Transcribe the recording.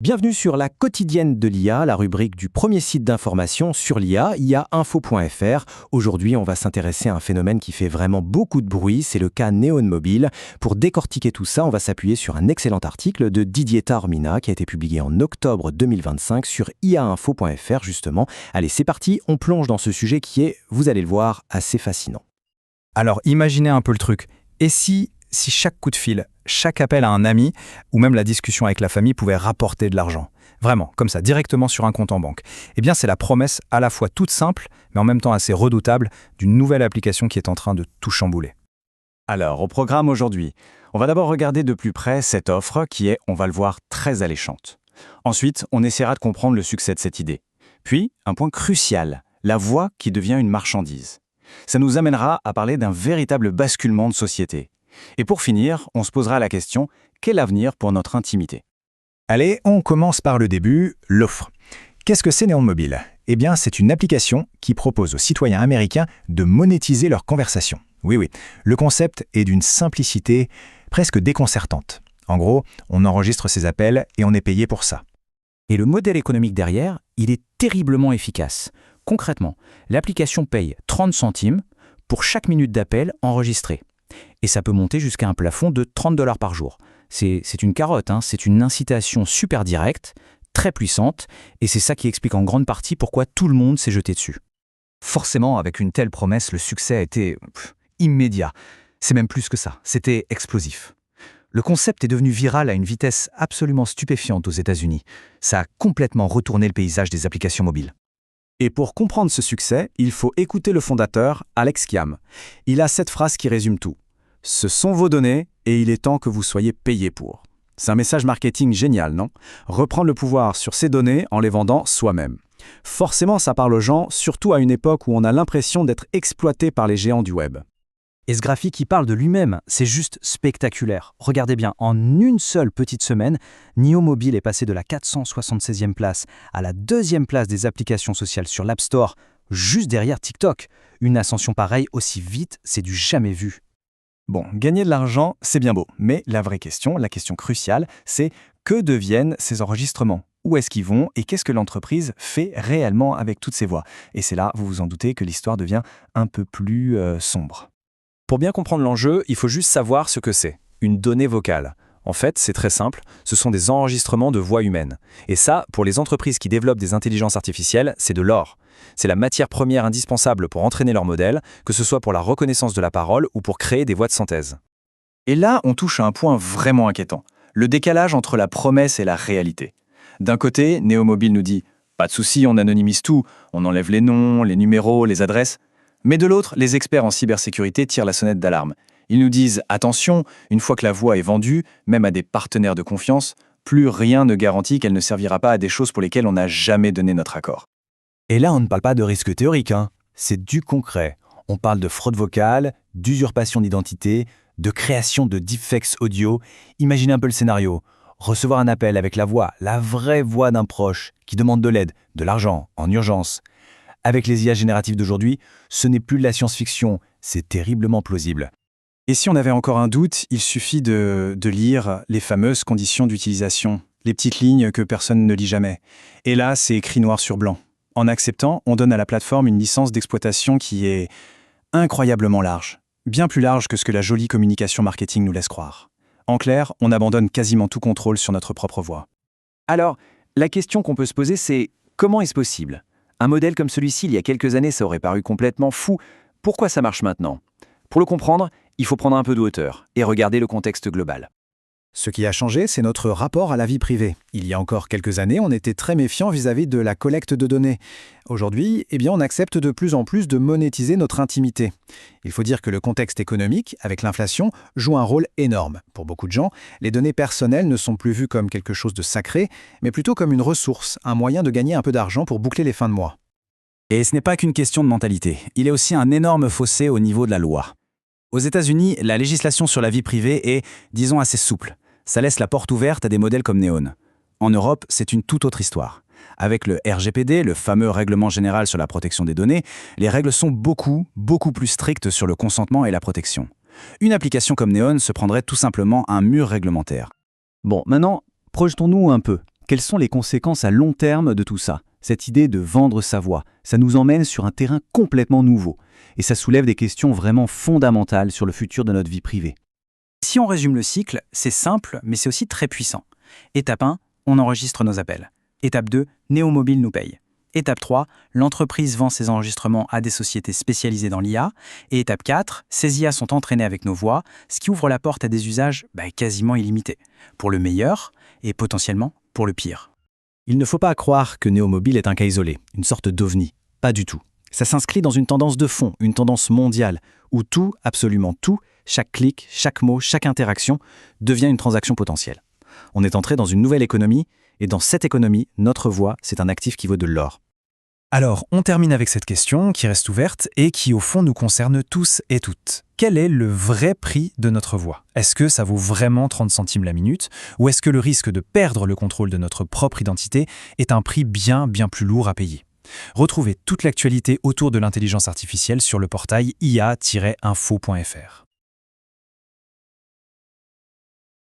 Bienvenue sur la quotidienne de l'IA, la rubrique du premier site d'information sur l'IA, iainfo.fr. Aujourd'hui, on va s'intéresser à un phénomène qui fait vraiment beaucoup de bruit, c'est le cas Neon Mobile. Pour décortiquer tout ça, on va s'appuyer sur un excellent article de Didier Taormina qui a été publié en octobre 2025 sur iainfo.fr justement. Allez, c'est parti, on plonge dans ce sujet qui est, vous allez le voir, assez fascinant. Alors, imaginez un peu le truc. Et si chaque coup de fil, chaque appel à un ami, ou même la discussion avec la famille pouvait rapporter de l'argent? Vraiment, comme ça, directement sur un compte en banque. Eh bien, c'est la promesse à la fois toute simple, mais en même temps assez redoutable, d'une nouvelle application qui est en train de tout chambouler. Alors, au programme aujourd'hui, on va d'abord regarder de plus près cette offre qui est, on va le voir, très alléchante. Ensuite, on essaiera de comprendre le succès de cette idée. Puis, un point crucial, la voix qui devient une marchandise. Ça nous amènera à parler d'un véritable basculement de société. Et pour finir, on se posera la question, quel avenir pour notre intimité? Allez, on commence par le début, l'offre. Qu'est-ce que c'est Neon Mobile? Eh bien, c'est une application qui propose aux citoyens américains de monétiser leurs conversations. Oui, le concept est d'une simplicité presque déconcertante. En gros, on enregistre ses appels et on est payé pour ça. Et le modèle économique derrière, il est terriblement efficace. Concrètement, l'application paye 30 centimes pour chaque minute d'appel enregistrée. Et ça peut monter jusqu'à un plafond de $30 par jour. C'est une carotte, c'est une incitation super directe, très puissante, et c'est ça qui explique en grande partie pourquoi tout le monde s'est jeté dessus. Forcément, avec une telle promesse, le succès a été immédiat. C'est même plus que ça, c'était explosif. Le concept est devenu viral à une vitesse absolument stupéfiante aux États-Unis. Ça a complètement retourné le paysage des applications mobiles. Et pour comprendre ce succès, il faut écouter le fondateur, Alex Kiam. Il a cette phrase qui résume tout. « Ce sont vos données et il est temps que vous soyez payés pour ». C'est un message marketing génial, non? Reprendre le pouvoir sur ces données en les vendant soi-même. Forcément, ça parle aux gens, surtout à une époque où on a l'impression d'être exploité par les géants du web. Et ce graphique, il parle de lui-même, c'est juste spectaculaire. Regardez bien, en une seule petite semaine, Neon Mobile est passé de la 476e place à la 2e place des applications sociales sur l'App Store, juste derrière TikTok. Une ascension pareille aussi vite, c'est du jamais vu. Bon, gagner de l'argent, c'est bien beau, mais la vraie question, la question cruciale, c'est que deviennent ces enregistrements? Où est-ce qu'ils vont et qu'est-ce que l'entreprise fait réellement avec toutes ces voix? Et c'est là, vous vous en doutez, que l'histoire devient un peu plus sombre. Pour bien comprendre l'enjeu, il faut juste savoir ce que c'est, une donnée vocale. En fait, c'est très simple, ce sont des enregistrements de voix humaines. Et ça, pour les entreprises qui développent des intelligences artificielles, c'est de l'or. C'est la matière première indispensable pour entraîner leur modèle, que ce soit pour la reconnaissance de la parole ou pour créer des voix de synthèse. Et là, on touche à un point vraiment inquiétant, le décalage entre la promesse et la réalité. D'un côté, Neon Mobile nous dit « Pas de souci, on anonymise tout, on enlève les noms, les numéros, les adresses ». Mais de l'autre, les experts en cybersécurité tirent la sonnette d'alarme. Ils nous disent « Attention, une fois que la voix est vendue, même à des partenaires de confiance, plus rien ne garantit qu'elle ne servira pas à des choses pour lesquelles on n'a jamais donné notre accord. » Et là, on ne parle pas de risque théorique, c'est du concret. On parle de fraude vocale, d'usurpation d'identité, de création de deepfakes audio. Imaginez un peu le scénario. Recevoir un appel avec la voix, la vraie voix d'un proche qui demande de l'aide, de l'argent, en urgence. Avec les IA génératives d'aujourd'hui, ce n'est plus de la science-fiction, c'est terriblement plausible. Et si on avait encore un doute, il suffit de lire les fameuses conditions d'utilisation, les petites lignes que personne ne lit jamais. Et là, c'est écrit noir sur blanc. En acceptant, on donne à la plateforme une licence d'exploitation qui est incroyablement large, bien plus large que ce que la jolie communication marketing nous laisse croire. En clair, on abandonne quasiment tout contrôle sur notre propre voix. Alors, la question qu'on peut se poser, c'est comment est-ce possible? Un modèle comme celui-ci, il y a quelques années, ça aurait paru complètement fou. Pourquoi ça marche maintenant? Pour le comprendre, il faut prendre un peu de hauteur et regarder le contexte global. Ce qui a changé, c'est notre rapport à la vie privée. Il y a encore quelques années, on était très méfiant vis-à-vis de la collecte de données. Aujourd'hui, on accepte de plus en plus de monétiser notre intimité. Il faut dire que le contexte économique, avec l'inflation, joue un rôle énorme. Pour beaucoup de gens, les données personnelles ne sont plus vues comme quelque chose de sacré, mais plutôt comme une ressource, un moyen de gagner un peu d'argent pour boucler les fins de mois. Et ce n'est pas qu'une question de mentalité. Il y a aussi un énorme fossé au niveau de la loi. Aux États-Unis, la législation sur la vie privée est, disons, assez souple. Ça laisse la porte ouverte à des modèles comme Neon. En Europe, c'est une toute autre histoire. Avec le RGPD, le fameux règlement général sur la protection des données, les règles sont beaucoup plus strictes sur le consentement et la protection. Une application comme Neon se prendrait tout simplement un mur réglementaire. Bon, maintenant, projetons-nous un peu. Quelles sont les conséquences à long terme de tout ça? Cette idée de vendre sa voix, ça nous emmène sur un terrain complètement nouveau. Et ça soulève des questions vraiment fondamentales sur le futur de notre vie privée. Si on résume le cycle, c'est simple, mais c'est aussi très puissant. Étape 1, on enregistre nos appels. Étape 2, Neo Mobile nous paye. Étape 3, l'entreprise vend ses enregistrements à des sociétés spécialisées dans l'IA. Et étape 4, ces IA sont entraînées avec nos voix, ce qui ouvre la porte à des usages quasiment illimités. Pour le meilleur et potentiellement pour le pire. Il ne faut pas croire que Neo Mobile est un cas isolé, une sorte d'ovni. Pas du tout. Ça s'inscrit dans une tendance de fond, une tendance mondiale, où tout, absolument tout, chaque clic, chaque mot, chaque interaction, devient une transaction potentielle. On est entré dans une nouvelle économie, et dans cette économie, notre voix, c'est un actif qui vaut de l'or. Alors, on termine avec cette question qui reste ouverte et qui, au fond, nous concerne tous et toutes. Quel est le vrai prix de notre voix? Est-ce que ça vaut vraiment 30 centimes la minute? Ou est-ce que le risque de perdre le contrôle de notre propre identité est un prix bien plus lourd à payer? Retrouvez toute l'actualité autour de l'intelligence artificielle sur le portail ia-info.fr.